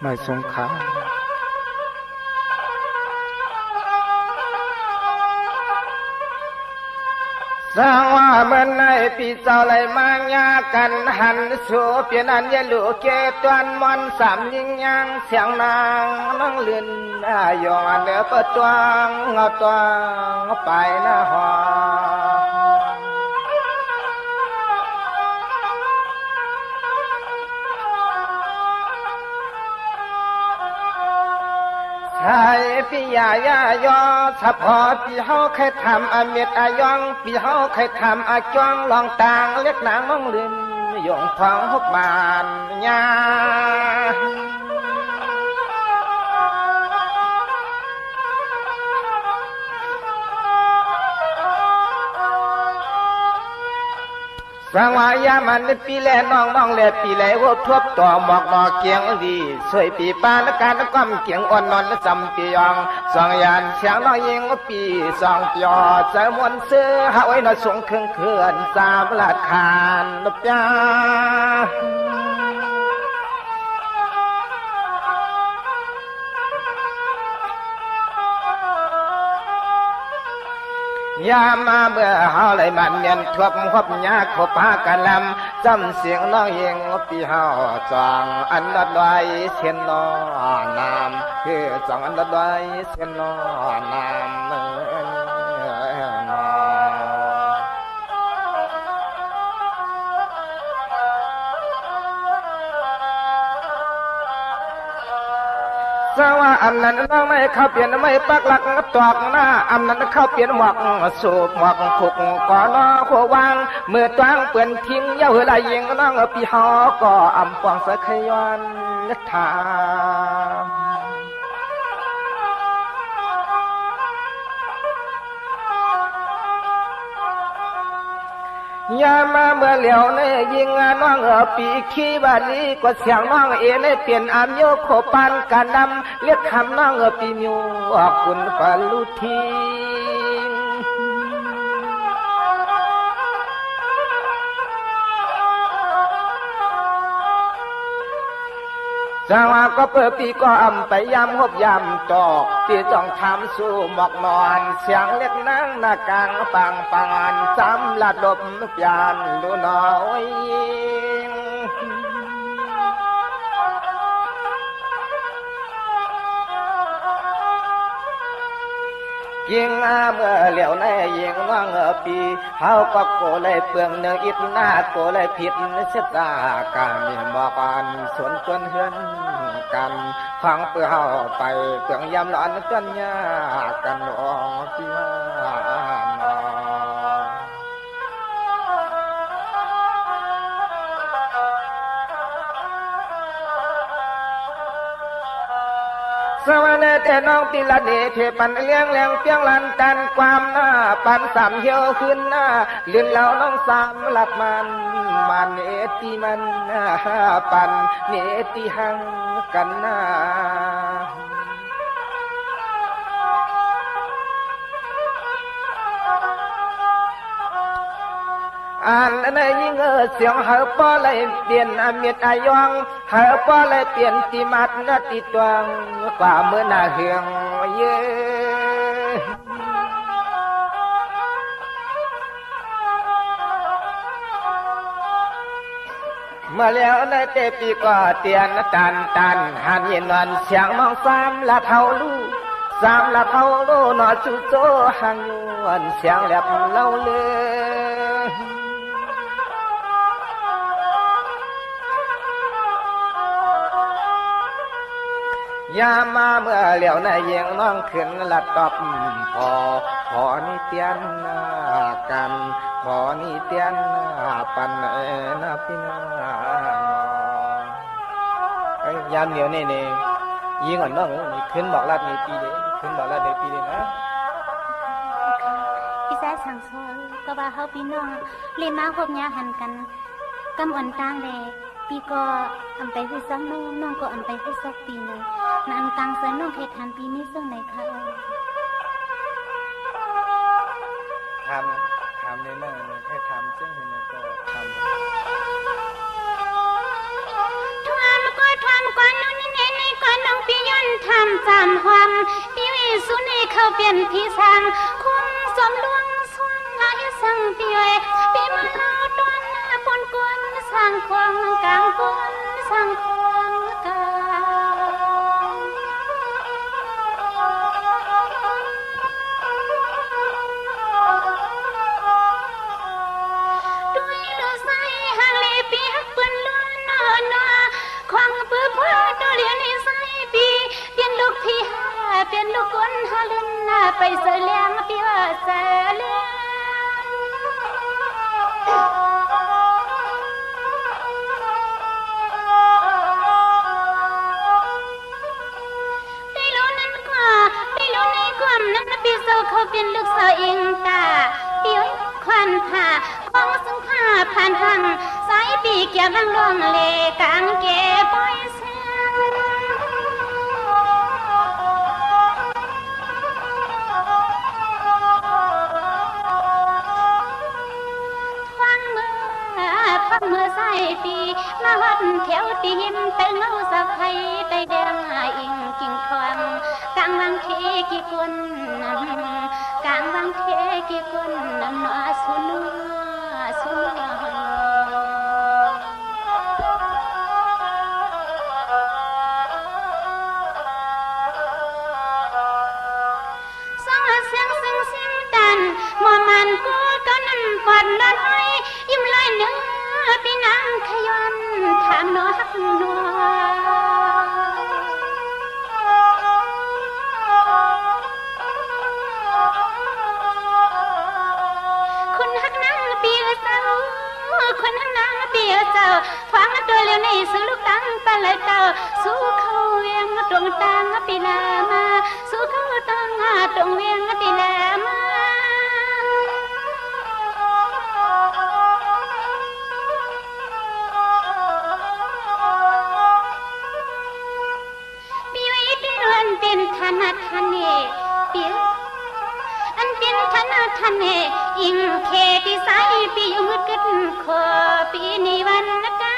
น้อยสงขลาสร้างว่าเมื่อในปีเจ้าไหลมายากันหันสู่เปลี่ยนอันยลูเกตวนมอนสามยิงยังเสียงนางนั่งเลื่อนยอนเดือเปิดตวงเงาตวงไปหน้าหอไทยปียายายอสะพอปีเฮาเคยทำอาเม็ดอายองปีเฮาเคยทำอาจองลองต่างเล็กนางมองลืมยงทองหกบานยาสังวายามันปีแลน้องน้องแลปีแลวบทบต่อหมอกหมอกเกียงดีสวยปีปานการก้มเกียงอ่อนนอนจำปียองสองยานเสียงน้องยิงปีสองปีอใจมวนเสื้อหาไว้นอสงเครื่องเขื่อนสามลาดคานนบยายามมาเมื่อเฮาเลยมันเมียนทวบคบยาขบพากันลำจำเสียงน้องยิงปีเฮาจองอันดัดไว้เสียนนอนามคือจองอันดัดไว้เสียนนอนามสว่าอันนั้นน้องไม่เข้าเปลี่ยนไม่ปักหลักตอกหน้าอันนั้นเข้าเปลี่ยนหมอกสูบหมอกขุกก่อนอขวางเมื่อตั้งเปื่อนทิ้งเย้าไหลยิงน้องปีหอก็อำปองสะขย้อนนัทายามาเมื่อเหลียวในยิงน้องปีขี้บาลีก็เสียงน้องเอในเปลี่ยนอามโยโคปานการนำเรียกคำน้องปีมิวออกคุณปาลุทีจังว่าก็เปิดปีก็อำไปยำหบยำตอกที่จ้องทำสู้หมอกนอนเสียงเล็กนั่งหน้ากลางปังปังจำลัดลบปยานดูน้อยยิงเมื่อเหลียวในยิงว่างปีเฮาก็โกเลยเปลืองเนื้ออิดหน้าโกเลยผิดเสียตาการมีบอกกันสวนจนเฮือนกันฟังเปื่อเฮาไปเปลืองยำร้อนจนยากันออกที่ว่าสวัสดีแต่น้องปีละเดเทปันเลี้ยงแรงเพียงลันตันความหน้าปันสามเหี่ยวขึ้นหน้าเลื่อนแล้วน้องสามหลับมันเนติมันปันเนติหังกันหน้าอันในยิ่งเสียงเฮาป้อเลยเปลี่ยนอเมตอายองเฮาป้อเลยเปลี่ยนติมัดนาติตวงกว่าเมื่อนาเฮืองเยเมื่อแล้วในเตปีก็เตียนตันหันเย็นวันเสียงมองสามละเท่าลูสามละเท่าลูนอจุโจหังยวนเสียงแหลบเล่าเลยยามมาเมื่อเหลียวในเยียงน้องขึ้นลัดตอบพอนี่เตียนกันพอนี่เตียนปันนาพินายามเหนียวนี่ยิงอ่อนน้องขึ้นบอกลัดในปีเดียวขึ้นบอกลัดในปีเดียวนะพี่แซ่สั่งสอนก็ว่าเขาพี่น้องเรียนมาคบยาหันกันกำอ่อนต่างแดปีก็อำไปคือซักน้องก็อำไปคือซักปีเลยนั่นตังเสนน้องเคยทานปีนี้ซึ่งไหนคะทำในนั่นแค่ทำซึ่งเห็นก็ทำทำก็นู่นนี่ใน เขาเปลี่ยนพี่สางคงสมลวงสวงหายสังปีเวปีมาลาตอนปนกวนสร้างควงกลางกวนสร้างควงกลางด้วยดูใส่หางเลปีหักปืนล้วนนอนควงปื้อพ่อตัวเลียนในใส่ปีเปลี่ยนลูกพี่หาเปลี่ยนลูกคนหาลืนหน้าไปเสียเลี้ยงปีว่าเสียเลี้ยงปีโซเขาเป็นลูกสาวอิงตาปีอ้อยควันผ่าของสังผ้าผ่านหังสายปีเกี่ยวบังลวงเลกางเก็บปอยเสียงฟังเมื่อใส่ปีมาวัดแถวตีหิมเตงเอาสะไพไตแดงอิงกิ่งทองกลางวังเทกี่คนกลางวังเทกี่คนน้ำหนาสุนัวสุนัวสองเสียงดันมอมันกูก็นั่นปอดละน้อยยิ้มลอยเนื้อปีนางขย้อนถามหนอหักหนอคนหันนางเปียเจ้าฟังตัวเลี้ยวในสลุกตังปลายเจ้าสู้เขาเวียงตรงตังปีลามาสู้เขาตังตรงเวียงปีลามาปีไว้เดือนเป็นธนาคารเนเปียอันเป็นธนาคารเนอิงเคที่สายปีอยู่มืดกึดขอปีนี้วันกา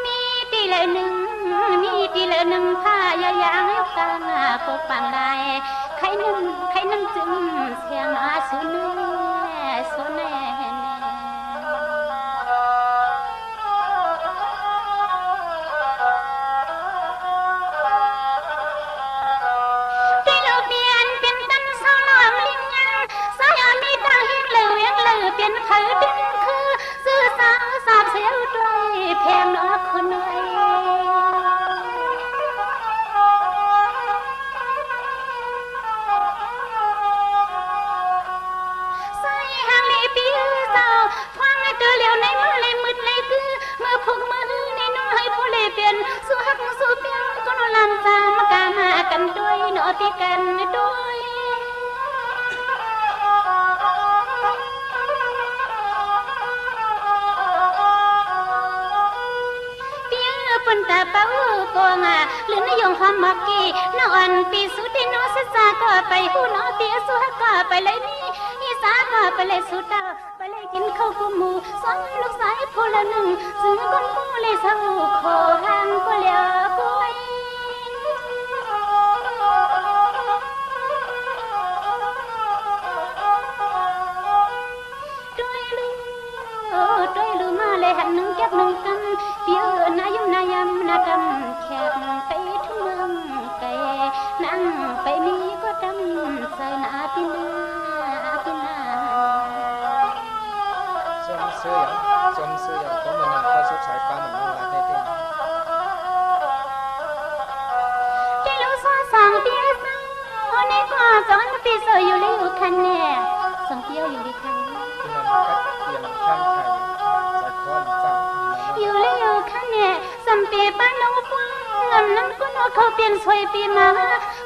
มีตีละหนึ่งผ้ายายางตาปกปังลายใครนึ่งจึงเสียงอาสุนสุนเป็นเผยเป็นคือซื่อสาวสาบเสียวด้วยแพงนอคนไว้ใส่หางลีปีเจ้าฟังเจอเหลียวในมือเลยมืดเลยคือมือพุกมือในน้อยผู้เลยเปลี่ยนสู้หักสู้เปลี่ยนก็นลำจามกามากันด้วยนอตีกันด้วยปนตาเป้ากงหรือนายงความมักกี้นอนปีสุดที่นอสซาก็ไปหูนอเตียสุฮักก็ไปเลยนี่อีสาก็ไปเลยสุดตาไปเลยกินข้าวกุ้งหมูสองลูกสายผู้ละหนึ่งซึ่งคนผู้เลยเศร้าขอห่างก็เหลียวกุ้ยด้วยลืมมาเลยหันหนึ่งแก็บหนึ่งกันเปียวนายุ่มนายำนากำแคบไปทุ่งเมืองไกลนั่งไปมีก็ดำใส่หน้าปีนาส่วนเสื้อของมันก็สดใสฟ้าเหมือนน้องรักได้เต็มแกลูกซ้อนสองเปียซ้อนในกว่าสองปีเสยอยู่เลยอยู่คันเนี่ยสองเปียวอยู่ดีคันที่มันกัดเปลี่ยนข้ามไข่จากก้อนเจ้าอยู่เลยอยู่คันเนี่ยสัมปีบ้านน้องฟังเงินนั้นก็นอเขาเปลี่ยนสวยปีมา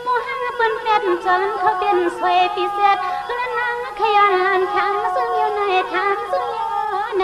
โมหันเปิ้นแปดจนเขาเปลี่ยนสวยปีเสียดแล้วนางขยันทางซึ่งอยู่ในทางซึ่งอยู่ใน